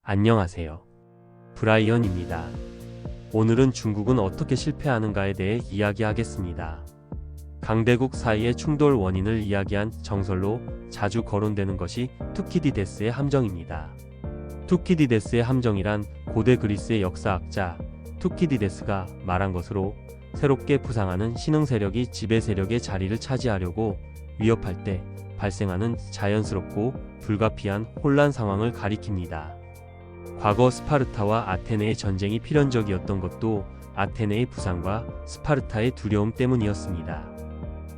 안녕하세요. 브라이언입니다. 오늘은 중국은 어떻게 실패하는가에 대해 이야기하겠습니다. 강대국 사이의 충돌 원인을 이야기한 정설로 자주 거론되는 것이 투키디데스의 함정입니다. 투키디데스의 함정이란 고대 그리스의 역사학자 투키디데스가 말한 것으로 새롭게 부상하는 신흥 세력이 지배 세력의 자리를 차지하려고 위협할 때 발생하는 자연스럽고 불가피한 혼란 상황을 가리킵니다. 과거 스파르타와 아테네의 전쟁이 필연적이었던 것도 아테네의 부상과 스파르타의 두려움 때문이었습니다.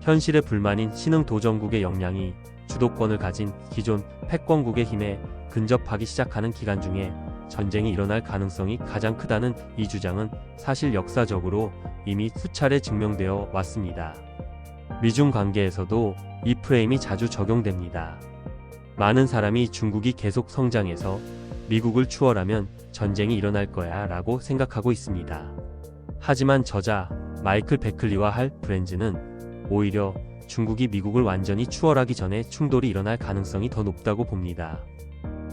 현실의 불만인 신흥 도전국의 역량이 주도권을 가진 기존 패권국의 힘에 근접하기 시작하는 기간 중에 전쟁이 일어날 가능성이 가장 크다는 이 주장은 사실 역사적으로 이미 수차례 증명되어 왔습니다. 미중 관계에서도 이 프레임이 자주 적용됩니다. 많은 사람이 중국이 계속 성장해서 미국을 추월하면 전쟁이 일어날 거야 라고 생각하고 있습니다. 하지만 저자 마이클 베클리와 할 브렌즈는 오히려 중국이 미국을 완전히 추월하기 전에 충돌이 일어날 가능성이 더 높다고 봅니다.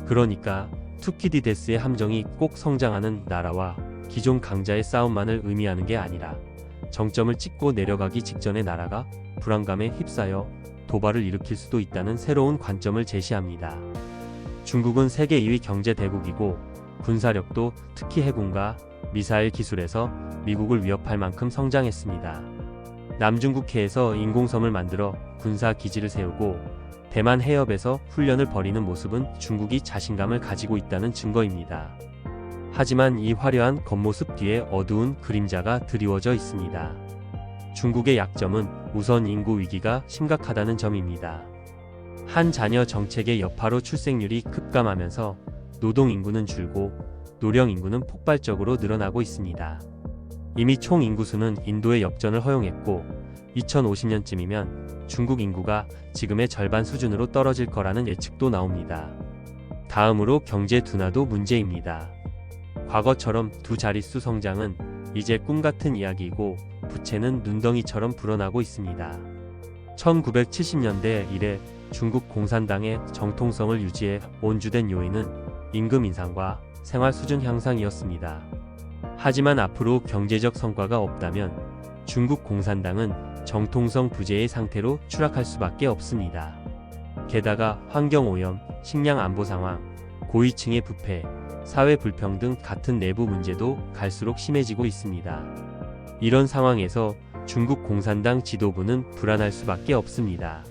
그러니까 투키디데스의 함정이 꼭 성장하는 나라와 기존 강자의 싸움만을 의미하는 게 아니라 정점을 찍고 내려가기 직전의 나라가 불안감에 휩싸여 도발을 일으킬 수도 있다는 새로운 관점을 제시합니다. 중국은 세계 2위 경제 대국이고 군사력도 특히 해군과 미사일 기술에서 미국을 위협할 만큼 성장했습니다. 남중국해에서 인공섬을 만들어 군사 기지를 세우고 대만 해협에서 훈련을 벌이는 모습은 중국이 자신감을 가지고 있다는 증거입니다. 하지만 이 화려한 겉모습 뒤에 어두운 그림자가 드리워져 있습니다. 중국의 약점은 우선 인구 위기가 심각하다는 점입니다. 한 자녀 정책의 여파로 출생률이 급감하면서 노동 인구는 줄고 노령 인구는 폭발적으로 늘어나고 있습니다. 이미 총 인구수는 인도의 역전을 허용했고 2050년쯤이면 중국 인구가 지금의 절반 수준으로 떨어질 거라는 예측도 나옵니다. 다음으로 경제 둔화도 문제입니다. 과거처럼 두 자릿수 성장은 이제 꿈같은 이야기이고 부채는 눈덩이처럼 불어나고 있습니다. 1970년대 이래 중국 공산당의 정통성을 유지해 온 주된 요인은 임금 인상과 생활 수준 향상이었습니다. 하지만 앞으로 경제적 성과가 없다면 중국 공산당은 정통성 부재의 상태로 추락할 수밖에 없습니다. 게다가 환경오염, 식량 안보 상황, 고위층의 부패, 사회 불평등 같은 내부 문제도 갈수록 심해지고 있습니다. 이런 상황에서 중국 공산당 지도부는 불안할 수밖에 없습니다.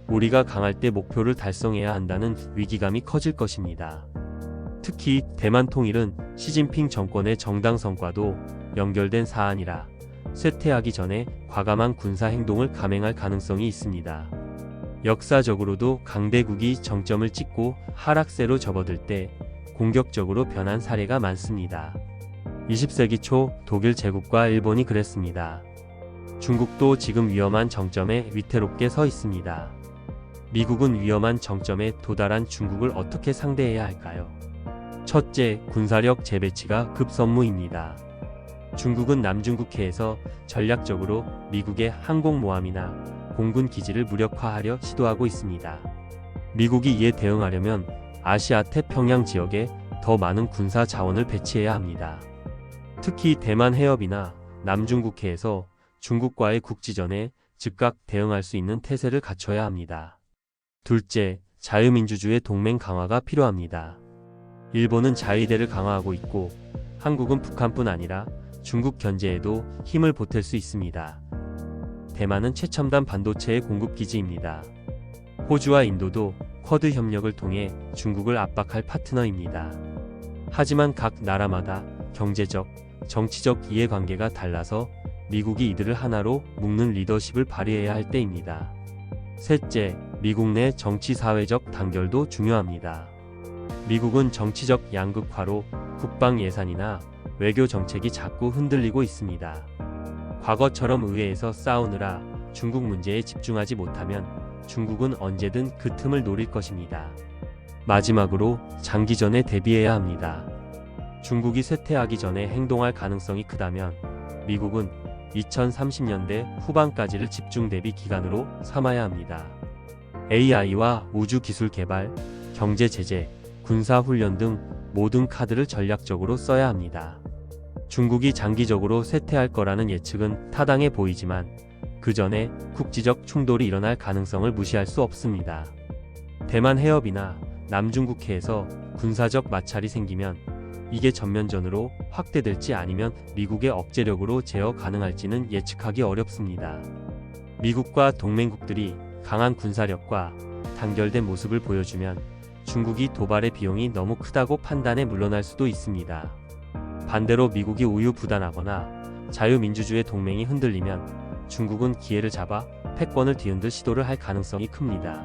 우리가 강할 때 목표를 달성해야 한다는 위기감이 커질 것입니다. 특히 대만 통일은 시진핑 정권의 정당 성과도 연결된 사안이라 쇠퇴하기 전에 과감한 군사 행동을 감행할 가능성이 있습니다. 역사적으로도 강대국이 정점을 찍고 하락세로 접어들 때 공격적으로 변한 사례가 많습니다. 20세기 초 독일 제국과 일본이 그랬습니다. 중국도 지금 위험한 정점에 위태롭게 서 있습니다. 미국은 위험한 정점에 도달한 중국을 어떻게 상대해야 할까요? 첫째, 군사력 재배치가 급선무입니다. 중국은 남중국해에서 전략적으로 미국의 항공모함이나 공군 기지를 무력화하려 시도하고 있습니다. 미국이 이에 대응하려면 아시아 태평양 지역에 더 많은 군사 자원을 배치해야 합니다. 특히 대만 해협이나 남중국해에서 중국과의 국지전에 즉각 대응할 수 있는 태세를 갖춰야 합니다. 둘째, 자유민주주의 동맹 강화가 필요합니다. 일본은 자위대를 강화하고 있고 한국은 북한뿐 아니라 중국 견제에도 힘을 보탤 수 있습니다. 대만은 최첨단 반도체의 공급기지입니다. 호주와 인도도 쿼드 협력을 통해 중국을 압박할 파트너입니다. 하지만 각 나라마다 경제적, 정치적 이해관계가 달라서 미국이 이들을 하나로 묶는 리더십을 발휘해야 할 때입니다. 셋째, 미국 내 정치-사회적 단결도 중요합니다. 미국은 정치적 양극화로 국방 예산이나 외교 정책이 자꾸 흔들리고 있습니다. 과거처럼 의회에서 싸우느라 중국 문제에 집중하지 못하면 중국은 언제든 그 틈을 노릴 것입니다. 마지막으로 장기전에 대비해야 합니다. 중국이 쇠퇴하기 전에 행동할 가능성이 크다면 미국은 2030년대 후반까지를 집중 대비 기간으로 삼아야 합니다. AI와 우주 기술 개발, 경제 제재, 군사 훈련 등 모든 카드를 전략적으로 써야 합니다. 중국이 장기적으로 쇠퇴할 거라는 예측은 타당해 보이지만 그 전에 국지적 충돌이 일어날 가능성을 무시할 수 없습니다. 대만 해협이나 남중국해에서 군사적 마찰이 생기면 이게 전면전으로 확대될지 아니면 미국의 억제력으로 제어 가능할지는 예측하기 어렵습니다. 미국과 동맹국들이 강한 군사력과 단결된 모습을 보여주면 중국이 도발의 비용이 너무 크다고 판단해 물러날 수도 있습니다. 반대로 미국이 우유부단하거나 자유민주주의 동맹이 흔들리면 중국은 기회를 잡아 패권을 뒤흔들 시도를 할 가능성이 큽니다.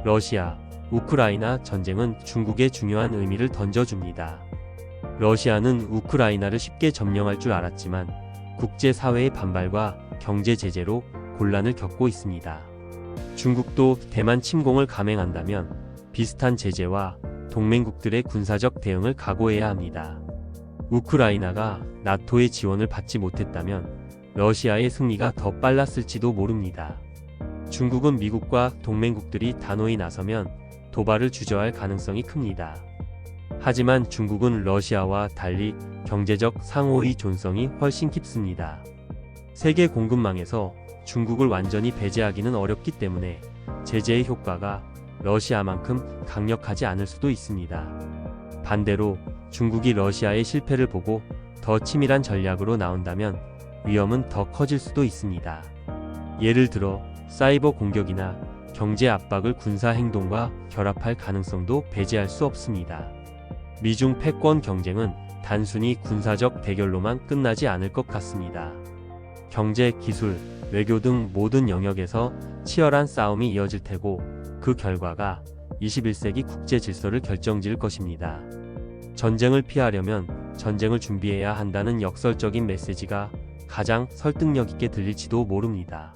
러시아, 우크라이나 전쟁은 중국에 중요한 의미를 던져줍니다. 러시아는 우크라이나를 쉽게 점령할 줄 알았지만 국제사회의 반발과 경제 제재로 곤란을 겪고 있습니다. 중국도 대만 침공을 감행한다면 비슷한 제재와 동맹국들의 군사적 대응을 각오해야 합니다. 우크라이나가 나토의 지원을 받지 못했다면 러시아의 승리가 더 빨랐을지도 모릅니다. 중국은 미국과 동맹국들이 단호히 나서면 도발을 주저할 가능성이 큽니다. 하지만 중국은 러시아와 달리 경제적 상호의 존성이 훨씬 깊습니다. 세계 공급망에서 중국을 완전히 배제하기는 어렵기 때문에 제재의 효과가 러시아만큼 강력하지 않을 수도 있습니다. 반대로 중국이 러시아의 실패를 보고 더 치밀한 전략으로 나온다면 위험은 더 커질 수도 있습니다. 예를 들어 사이버 공격이나 경제 압박을 군사 행동과 결합할 가능성도 배제할 수 없습니다. 미중 패권 경쟁은 단순히 군사적 대결로만 끝나지 않을 것 같습니다. 경제, 기술, 외교 등 모든 영역에서 치열한 싸움이 이어질 테고 그 결과가 21세기 국제 질서를 결정지을 것입니다. 전쟁을 피하려면 전쟁을 준비해야 한다는 역설적인 메시지가 가장 설득력 있게 들릴지도 모릅니다.